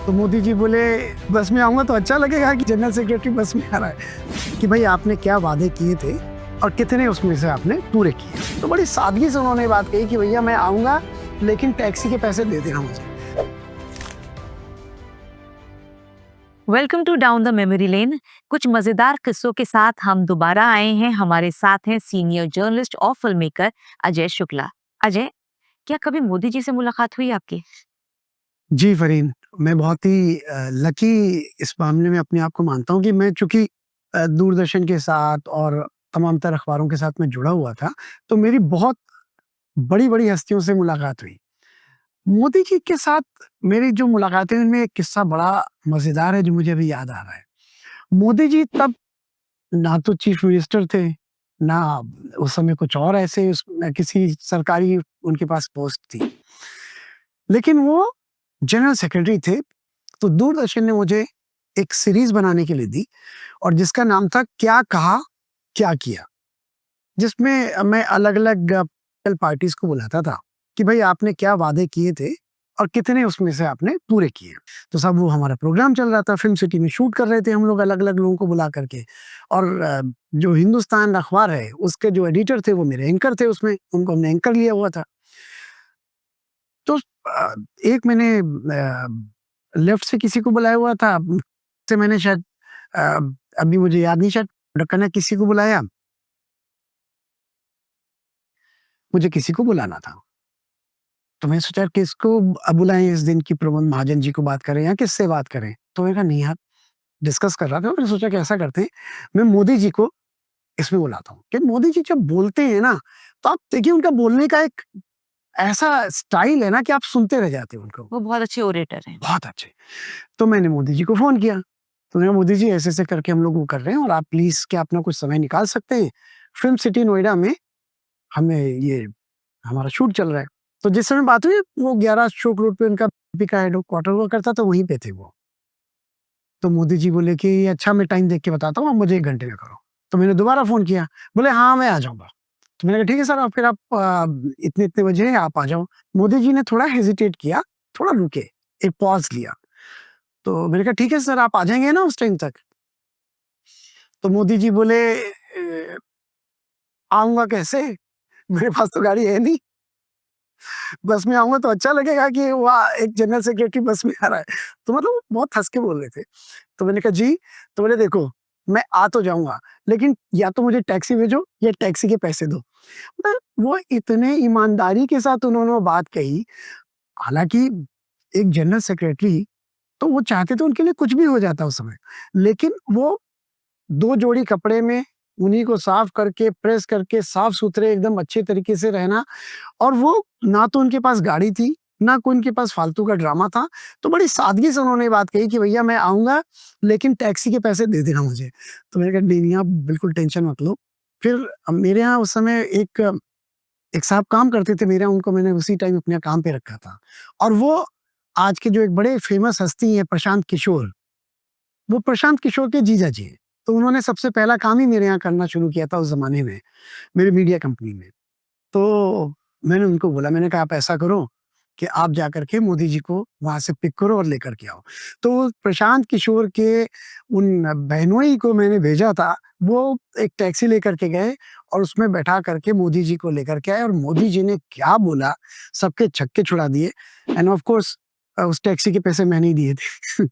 तो मोदी जी बोले बस में आऊंगा तो अच्छा लगेगा कि जनरल सेक्रेटरी बस में आ रहा है कि भाई आपने क्या वादे किए थे और कितने उसमें से आपने पूरे किए। तो बड़ी सादगी से उन्होंने बात कही कि भैया मैं आऊंगा लेकिन टैक्सी के पैसे दे देना मुझे। Welcome to down the memory lane. कुछ मजेदार किस्सों के साथ हम दोबारा आए हैं। हमारे साथ हैं सीनियर जर्नलिस्ट और फिल्म मेकर अजय शुक्ला। अजय, क्या कभी मोदी जी से मुलाकात हुई आपकी? जी फरीन, मैं बहुत ही लकी इस मामले में अपने आप को मानता हूँ कि मैं चूंकि दूरदर्शन के साथ और तमाम तर अखबारों के साथ में जुड़ा हुआ था, तो मेरी बहुत बड़ी बड़ी हस्तियों से मुलाकात हुई। मोदी जी के साथ मेरी जो मुलाकातें, उनमें एक किस्सा बड़ा मजेदार है जो मुझे अभी याद आ रहा है। मोदी जी तब ना तो चीफ मिनिस्टर थे, ना उस समय कुछ और ऐसे न किसी सरकारी उनके पास पोस्ट थी। लेकिन वो जनरल सेक्रेटरी थे। तो दूरदर्शन ने मुझे एक सीरीज बनाने के लिए दी और जिसका नाम था क्या कहा, क्या किया। जिसमें मैं अलग-अलग पॉलिटिकल पार्टीज को बुलाता था कि भाई आपने क्या वादे किए थे और कितने उसमें से आपने पूरे किए। तो सब वो हमारा प्रोग्राम चल रहा था, फिल्म सिटी में शूट कर रहे थे हम लोग अलग-अलग लोगों को बुला करके। और जो हिंदुस्तान अखबार है उसके जो एडिटर थे वो मेरे एंकर थे उसमें, उनको हमने एंकर लिया हुआ था। तो एक मैंने लेफ्ट से किसी को बुलाया हुआ था, से मैंने शायद अ, अभी मुझे याद नहीं, शायद ढक्कन ने किसी को बुलाया, मुझे किसी को बुलाना था। तो मैंने सोचा किसको बुलाएँ इस दिन, की प्रमोद महाजन जी को बात करें या किससे बात करें? तो मैंने कहा नहीं यार, डिस्कस कर रहा था, मैंने सोचा कि ऐसा करते हैं, मैं मोदी जी को इसमें बुलाता हूँ। कि मोदी जी जब बोलते हैं ना, तो आप देखिए उनका बोलने का एक ऐसा स्टाइल है ना कि आप सुनते रह जाते हो उनको। वो बहुत अच्छे ओरेटर हैं। बहुत अच्छे। तो मैंने मोदी जी को फ़ोन किया। तो मैंने कहा मोदी जी ऐसे-ऐसे करके हम लोग वो कर रहे हैं और आप प्लीज़ क्या अपना कुछ समय निकाल सकते हैं? फ़िल्म सिटी नोएडा में हमें ये हमारा शूट चल रहा है। तो जिस समय बात हुई वो 11 अशोक रोड पे उनका का हेडक्वार्टर हुआ करता था, वहीं पे थे वो। तो मोदी जी बोले कि अच्छा मैं टाइम देख के बताता हूँ, आप मुझे 1 घंटे में करो। तो मैंने दोबारा फ़ोन किया, बोले हाँ, मैं आ जाऊँगा। तो मैंने कहा ठीक है सर, अब फिर आप इतने-इतने बजे हैं, आप आ जाओ। मोदी जी ने थोड़ा हेजिटेट किया, थोड़ा रुके, एक पॉज़ लिया। तो मैंने कहा ठीक है सर, आप आ जाएँगे ना उस टाइम तक? तो मोदी जी बोले आऊँगा कैसे? मेरे पास तो गाड़ी है नहीं। बस में आऊँगा तो अच्छा लगेगा कि वाह! एक जनरल सेक्रेटरी बस में आ रहा है। तो मतलब वो बहुत हँस के बोल रहे थे। तो मैंने कहा जी? तो बोले देखो, मैं आ तो जाऊँगा, लेकिन या तो मुझे टैक्सी भेजो या टैक्सी के पैसे दो। मतलब वो इतने ईमानदारी के साथ उन्होंने वो बात कही। हालाँकि एक जनरल सेक्रेटरी, तो वो चाहते तो उनके लिए कुछ भी हो जाता उस समय। लेकिन वो 2 जोड़ी कपड़े में उन्हीं को साफ करके, प्रेस करके, साफ-सुथरे एकदम अच्छे तरीके से रहना, और वो ना तो उनके पास गाड़ी थी, ना कोई उनके पास फालतू का ड्रामा था। तो बड़ी सादगी से उन्होंने बात कही कि भैया मैं आऊँगा, लेकिन टैक्सी के पैसे दे देना मुझे। तो मैंने कहा नहीं, आप बिल्कुल टेंशन मत लो। फिर मेरे यहाँ उस समय एक साहब काम करते थे मेरे यहाँ, उनको मैंने उसी टाइम अपने काम पे रखा था। और वो आज के जो एक बड़े फ़ेमस हस्ती हैं प्रशांत किशोर, वो प्रशांत किशोर के जीजा जी हैं। तो उन्होंने सबसे पहला काम ही मेरे यहाँ करना शुरू किया था उस ज़माने में, मेरी मीडिया कंपनी में। तो मैंने उनको बोला, मैंने कहा आप ऐसा करो कि आप जाकर के मोदी जी को वहाँ से पिक करो और लेकर के आओ। तो प्रशांत किशोर के उन बहनोई को मैंने भेजा था, वो एक टैक्सी लेकर के गए और उसमें बैठा करके मोदी जी को लेकर के आए, और मोदी जी ने क्या बोला, सबके छक्के छुड़ा दिए। एंड ऑफ कोर्स उस टैक्सी के पैसे मैंने ही दिए थे।